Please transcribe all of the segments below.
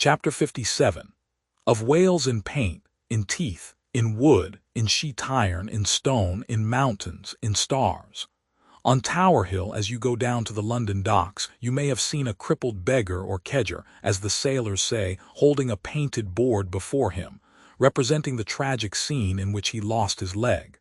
Chapter 57. Of whales in paint, in teeth, in wood, in sheet iron, in stone, in mountains, in stars. On Tower Hill, as you go down to the London docks, you may have seen a crippled beggar or kedger, as the sailors say, holding a painted board before him, representing the tragic scene in which he lost his leg.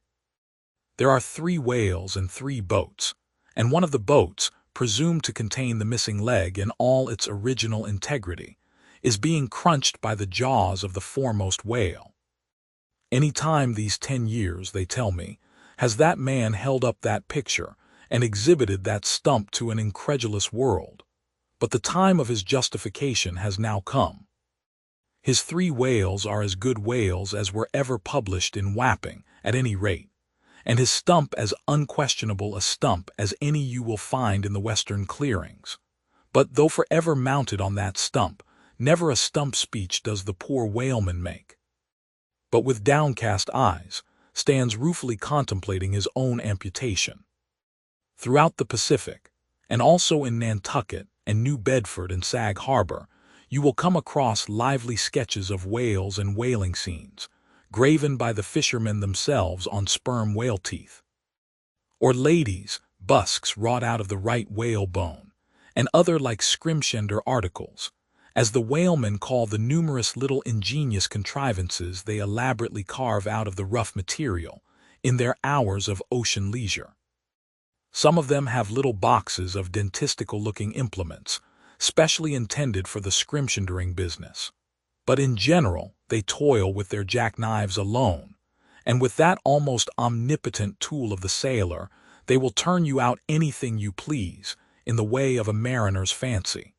There are 3 whales and 3 boats, and one of the boats, presumed to contain the missing leg in all its original integrity, is being crunched by the jaws of the foremost whale. Any time these 10 years, they tell me, has that man held up that picture and exhibited that stump to an incredulous world. But the time of his justification has now come. His 3 whales are as good whales as were ever published in Wapping, at any rate, and his stump as unquestionable a stump as any you will find in the western clearings. But though forever mounted on that stump, never a stump speech does the poor whaleman make, but with downcast eyes stands ruefully contemplating his own amputation. Throughout the Pacific, and also in Nantucket and New Bedford and Sag Harbor, you will come across lively sketches of whales and whaling scenes, graven by the fishermen themselves on sperm whale teeth, or ladies' busks wrought out of the right whale bone, and other like scrimshender articles, as the whalemen call the numerous little ingenious contrivances they elaborately carve out of the rough material in their hours of ocean leisure. Some of them have little boxes of dentistical-looking implements, specially intended for the scrimshendering business. But in general, they toil with their jackknives alone, and with that almost omnipotent tool of the sailor, they will turn you out anything you please in the way of a mariner's fancy.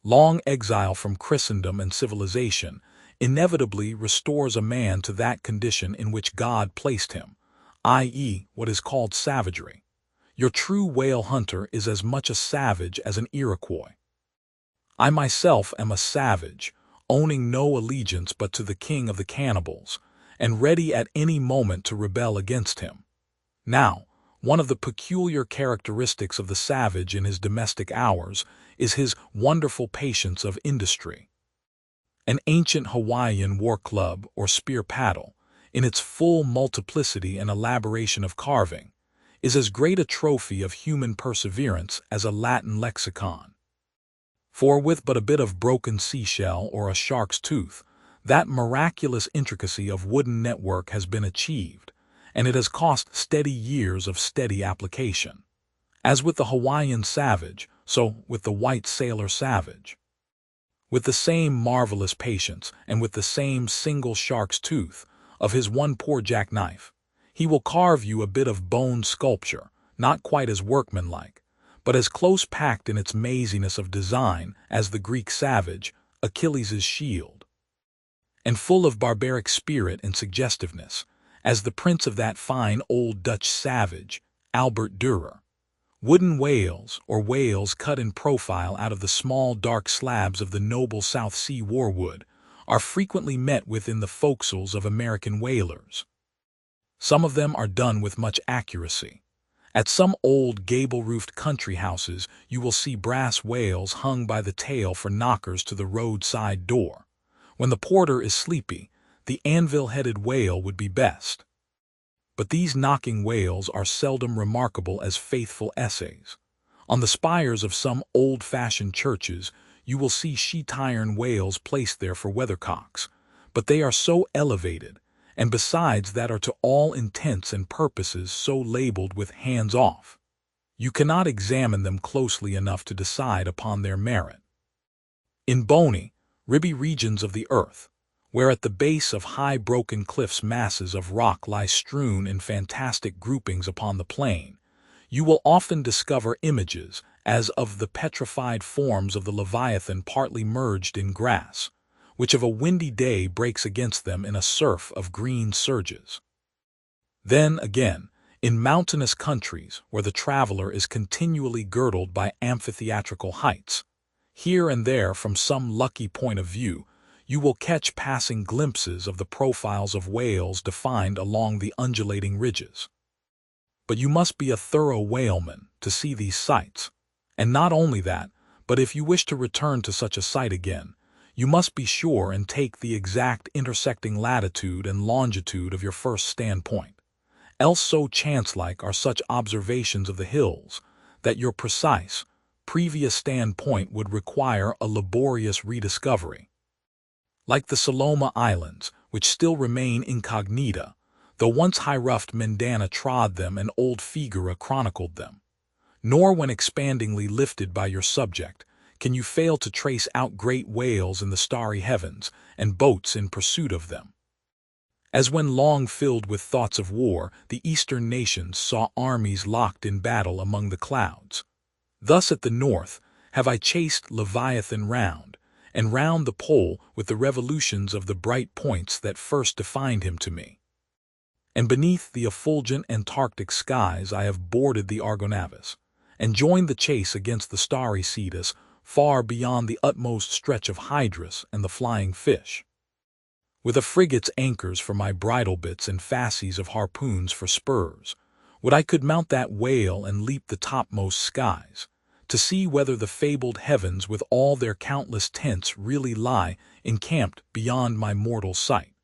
Long exile from Christendom and civilization inevitably restores a man to that condition in which God placed him, i.e., what is called savagery. Your true whale hunter is as much a savage as an Iroquois. I myself am a savage, owning no allegiance but to the king of the cannibals, and ready at any moment to rebel against him. Now, one of the peculiar characteristics of the savage in his domestic hours is his wonderful patience of industry. An ancient Hawaiian war club or spear paddle, in its full multiplicity and elaboration of carving, is as great a trophy of human perseverance as a Latin lexicon. For with but a bit of broken seashell or a shark's tooth, that miraculous intricacy of wooden network has been achieved, and it has cost steady years of steady application. As with the Hawaiian savage, so with the white sailor savage. With the same marvelous patience, and with the same single shark's tooth of his one poor jackknife, he will carve you a bit of bone sculpture, not quite as workmanlike, but as close-packed in its maziness of design as the Greek savage, Achilles' shield, and full of barbaric spirit and suggestiveness, as the prince of that fine old Dutch savage, Albert Dürer. Wooden whales, or whales cut in profile out of the small dark slabs of the noble South Sea warwood, are frequently met with in the forecastles of American whalers. Some of them are done with much accuracy. At some old gable-roofed country houses you will see brass whales hung by the tail for knockers to the roadside door. When the porter is sleepy, the anvil-headed whale would be best. But these knocking whales are seldom remarkable as faithful essays. On the spires of some old-fashioned churches you will see sheet-iron whales placed there for weathercocks, but they are so elevated, and besides that are to all intents and purposes so labeled with hands off, you cannot examine them closely enough to decide upon their merit. In bony, ribby regions of the earth, where at the base of high broken cliffs masses of rock lie strewn in fantastic groupings upon the plain, you will often discover images as of the petrified forms of the Leviathan partly merged in grass, which of a windy day breaks against them in a surf of green surges. Then, again, in mountainous countries where the traveler is continually girdled by amphitheatrical heights, here and there from some lucky point of view, you will catch passing glimpses of the profiles of whales defined along the undulating ridges. But you must be a thorough whaleman to see these sights, and not only that, but if you wish to return to such a sight again, You must be sure and take the exact intersecting latitude and longitude of your first standpoint. Else so chance-like are such observations of the hills that your precise, previous standpoint would require a laborious rediscovery. Like the Saloma Islands, which still remain incognita, though once high-ruffed Mendana trod them and old Figura chronicled them. Nor when expandingly lifted by your subject can you fail to trace out great whales in the starry heavens and boats in pursuit of them. As when long filled with thoughts of war, the eastern nations saw armies locked in battle among the clouds. Thus at the north have I chased Leviathan round, and round the pole with the revolutions of the bright points that first defined him to me. And beneath the effulgent Antarctic skies I have boarded the Argonavis, and joined the chase against the starry Cetus far beyond the utmost stretch of Hydrus and the flying fish. With a frigate's anchors for my bridle bits and fasces of harpoons for spurs, would I could mount that whale and leap the topmost skies, to see whether the fabled heavens with all their countless tents really lie encamped beyond my mortal sight.